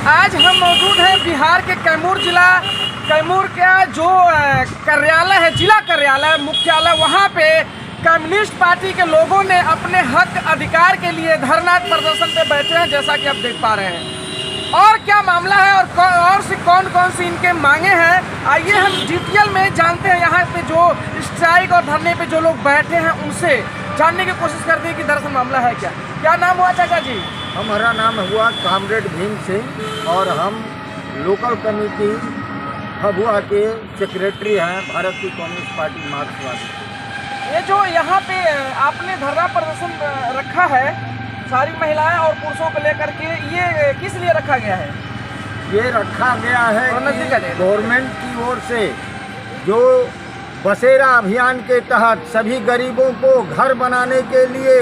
आज हम मौजूद हैं बिहार के कैमूर जिला, कैमूर का जो कार्यालय है, जिला कार्यालय मुख्यालय, वहाँ पे कम्युनिस्ट पार्टी के लोगों ने अपने हक अधिकार के लिए धरना प्रदर्शन पे बैठे हैं, जैसा कि आप देख पा रहे हैं। और क्या मामला है और कौन कौन सी इनके मांगे हैं, आइए हम डिटेल में जानते हैं। यहाँ पे जो स्ट्राइक और धरने पे जो लोग बैठे हैं उनसे जानने की कोशिश करते हैं कि दरअसल मामला है क्या। क्या नाम हुआ चाचा जी? हमारा नाम हुआ कामरेड भीम सिंह और हम लोकल कमेटी भभुआ के सेक्रेटरी हैं भारतीय कम्युनिस्ट पार्टी मार्क्सवादी। ये जो यहाँ पे आपने धरना प्रदर्शन रखा है सारी महिलाएं और पुरुषों को लेकर के, ये किस लिए रखा गया है? ये रखा गया है गवर्नमेंट की ओर से जो बसेरा अभियान के तहत सभी गरीबों को घर बनाने के लिए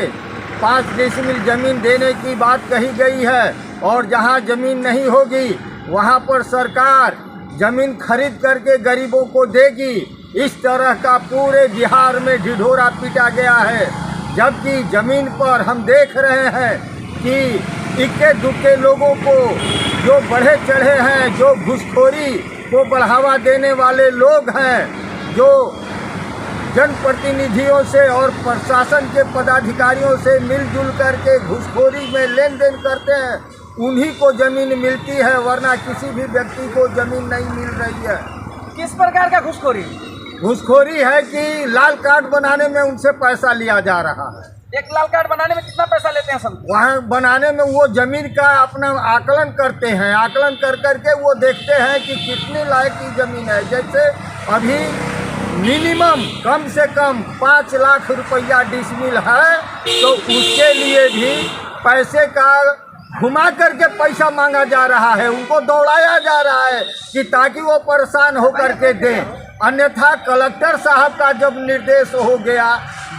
5 डेसिमिल जमीन देने की बात कही गई है, और जहां जमीन नहीं होगी वहां पर सरकार जमीन खरीद करके गरीबों को देगी। इस तरह का पूरे बिहार में ढिढोरा पीटा गया है, जबकि जमीन पर हम देख रहे हैं कि इक्के दुक्के लोगों को, जो बढ़े चढ़े हैं, जो घूसखोरी को बढ़ावा देने वाले लोग हैं, जो जनप्रतिनिधियों से और प्रशासन के पदाधिकारियों से मिलजुल करके घूसखोरी में लेन देन करते हैं, उन्हीं को जमीन मिलती है, वरना किसी भी व्यक्ति को जमीन नहीं मिल रही है। किस प्रकार का घूसखोरी? घूसखोरी है कि लाल कार्ड बनाने में उनसे पैसा लिया जा रहा है। एक लाल कार्ड बनाने में कितना पैसा लेते हैं सब? वहाँ बनाने में वो जमीन का अपना आकलन करते हैं, आकलन कर करके वो देखते हैं कि कितने लायक की जमीन है। जैसे अभी मिनिमम कम से कम 5 लाख रुपया डिसमिल है, तो उसके लिए भी पैसे का घुमा करके पैसा मांगा जा रहा है, उनको दौड़ाया जा रहा है कि ताकि वो परेशान होकर के दें। अन्यथा कलेक्टर साहब का जब निर्देश हो गया,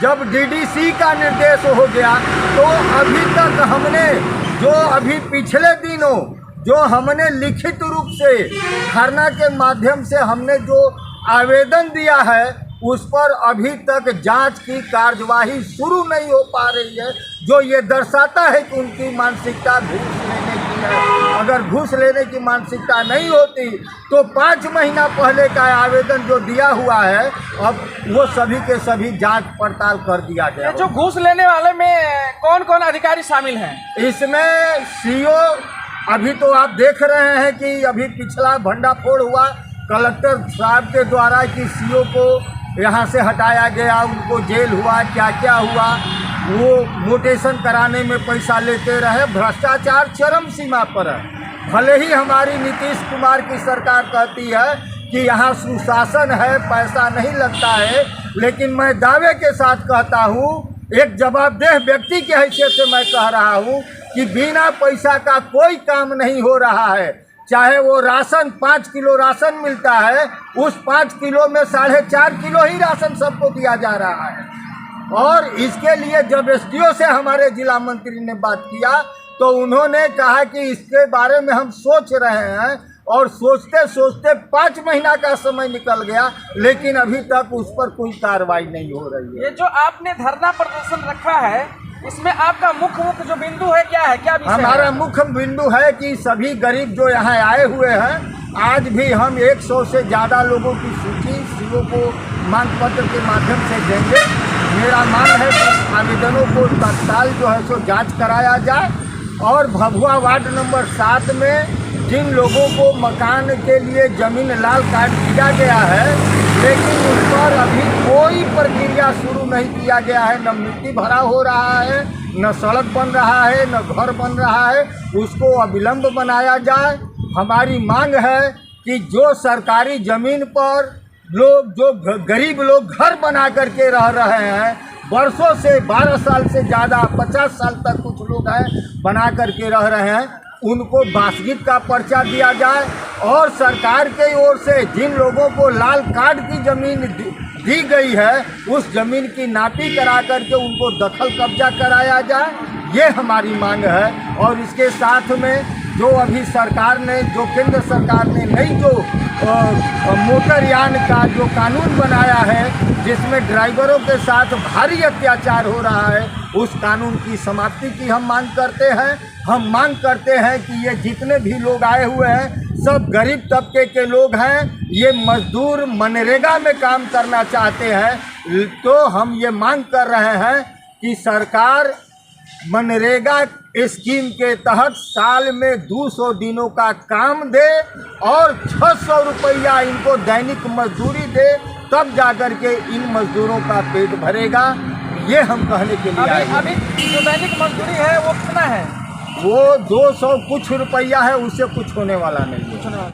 जब डीडीसी का निर्देश हो गया, तो अभी तक हमने जो अभी पिछले दिनों जो हमने लिखित रूप से धरना के माध्यम से हमने जो आवेदन दिया है, उस पर अभी तक जांच की कार्यवाही शुरू नहीं हो पा रही है, जो ये दर्शाता है कि उनकी मानसिकता घूस लेने की है। अगर घूस लेने की मानसिकता नहीं होती तो 5 महीना पहले का आवेदन जो दिया हुआ है, अब वो सभी के सभी जांच पड़ताल कर दिया गया। जो घूस लेने वाले में कौन कौन अधिकारी शामिल हैं? इसमें सीओ, अभी तो आप देख रहे हैं कि अभी पिछला भंडाफोड़ हुआ कलेक्टर साहब के द्वारा कि सीओ को यहाँ से हटाया गया, उनको जेल हुआ, क्या क्या हुआ, वो मोटेशन कराने में पैसा लेते रहे। भ्रष्टाचार चरम सीमा पर है। भले ही हमारी नीतीश कुमार की सरकार कहती है कि यहाँ सुशासन है, पैसा नहीं लगता है, लेकिन मैं दावे के साथ कहता हूँ, एक जवाबदेह व्यक्ति की हैसियत से मैं कह रहा हूँ कि बिना पैसा का कोई काम नहीं हो रहा है। चाहे वो राशन 5 किलो राशन मिलता है, उस 5 किलो में 4.5 किलो ही राशन सबको दिया जा रहा है। और इसके लिए जब एसडीओ से हमारे जिला मंत्री ने बात किया, तो उन्होंने कहा कि इसके बारे में हम सोच रहे हैं, और सोचते सोचते 5 महीना का समय निकल गया, लेकिन अभी तक उस पर कोई कार्रवाई नहीं हो रही है। ये जो आपने धरना प्रदर्शन रखा है, इसमें आपका मुख्य जो बिंदु है क्या है, क्या विषय है? हमारा मुख्य बिंदु है कि सभी गरीब जो यहाँ आए हुए हैं, आज भी हम 100 से ज़्यादा लोगों की सूची सीओ को मांग पत्र के माध्यम से देंगे। मेरा मांग है कि आवेदनों को तत्काल जो है सो जांच कराया जाए, और भभुआ वार्ड नंबर 7 में जिन लोगों को मकान के लिए जमीन लाल कार्ड दिया गया है, लेकिन उस पर अभी कोई प्रक्रिया शुरू नहीं किया गया है, न मिट्टी भरा हो रहा है, न सड़क बन रहा है, न घर बन रहा है, उसको अविलंब बनाया जाए। हमारी मांग है कि जो सरकारी ज़मीन पर लोग, जो गरीब लोग घर बना करके रह रहे हैं, वर्षों से 12 साल से ज़्यादा 50 साल तक कुछ लोग हैं बना करके रह रहे हैं, उनको बासगीत का पर्चा दिया जाए, और सरकार के ओर से जिन लोगों को लाल कार्ड की ज़मीन दी गई है, उस ज़मीन की नापी करा करके उनको दखल कब्जा कराया जाए। ये हमारी मांग है। और इसके साथ में जो अभी सरकार ने, जो केंद्र सरकार ने नई जो मोटरयान का जो कानून बनाया है, जिसमें ड्राइवरों के साथ भारी अत्याचार हो रहा है, उस कानून की समाप्ति की हम मांग करते हैं। हम मांग करते हैं कि ये जितने भी लोग आए हुए हैं सब गरीब तबके के लोग हैं। ये मजदूर मनरेगा में काम करना चाहते हैं। तो हम ये मांग कर रहे हैं कि सरकार मनरेगा स्कीम के तहत साल में 200 दिनों का काम दे और 600 रुपया इनको दैनिक मजदूरी दे, तब जाकर के इन मजदूरों का पेट भरेगा। ये हम कहने के लिए आए हैं। अभी जो दैनिक मजदूरी है वो कितना है? वो 200 कुछ रुपया है, उससे कुछ होने वाला नहीं है।